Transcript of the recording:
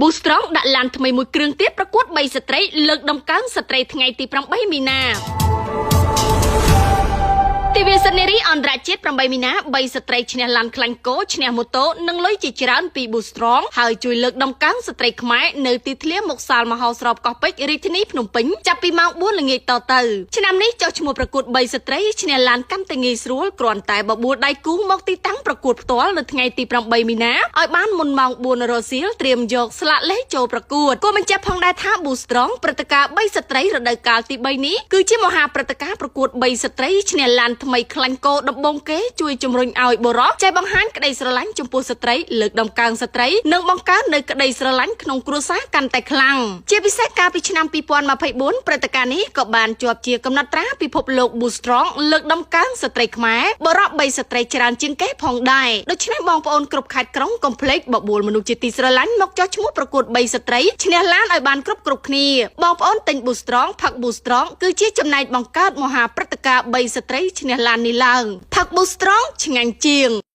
Boostrong ដាក់ឡានថ្មីមួយគ្រឿងទៀតប្រកួត3ស្ត្រីលើកដំកើងស្ត្រីថ្ងៃទី8មីនាទីវាសិនរីអន្តរជាតិ8មីនា3ស្ត្រីឈ្នះឡានខ្លាញ់គោឈ្នះម៉ូតូនិងលុយជាច្រើនពី Boostrong ហើយជួយលើកដំកើងស្ត្រីខ្មែរនៅទីធ្លាមុខសាលមហោស្រពកោះពេជ្ររាជធានីភ្នំពេញចាប់ពីម៉ោង 4 ល្ងាចតទៅឆ្នាំនេះចុះឈ្មោះប្រកួត3ស្ត្រីឈ្នះឡានកាន់តែងាយស្រួលគ្រាន់តែបបួលដៃគូមកទីតាំងប្រកួតផ្ទាល់នៅថ្ងៃទី8មីនាឲ្យបានមុនម៉ោង 4 រសៀលត្រៀមយកស្លាកលេខចូលប្រកួតគួរបញ្ជាក់ផងដែរថា Boostrong ព្រឹត្តិការណ៍3ស្ត្រីរដូវកាលទី3នេះគឺជាមហាព្រឹត្តិការណ៍ប្រកួត3ស្ត្រីឈ្នះឡានថ្មីខ្លាញ់គោដំបងគេជួយជំរុញឲ្យបុរសចេះបង្ហាញក្តីស្រឡាញ់ចំពោះស្ត្រីលើកដំកើងស្ត្រីនិងបង្កើននូវក្តីស្រឡាញ់ក្នុងគ្រួសារកាន់តែខ្លាំងជាពិសេសកាលពីឆ្នាំ2024ព្រឹត្តិការណ៍នេះក៏បានជាប់ជាកំណត់ត្រាពិភពលោក Boostrong លើកដំកើងស្ត្រីខ្មែរបរិប3ស្ត្រីច្រើនជាងគេផងដែរដូច្នេះបងប្អូនគ្រប់ខេត្តក្រុងកុំភ្លេចបបួលមនុស្សជាទីស្រឡាញ់មកចុះឈ្មោះប្រកួត3ស្ត្រីឈ្នះឡានឲ្យបានគ្រប់គ្នាបងប្អូនទិញ Boostrong ផឹក Boostrong គឺជាចំណែកបង្កើតមហាព្រឹត្តិការណ៍3ស្ត្រីឈ្នះឡាននេះឡើងផឹក Boostrong ឆ្ងាញ់ជាង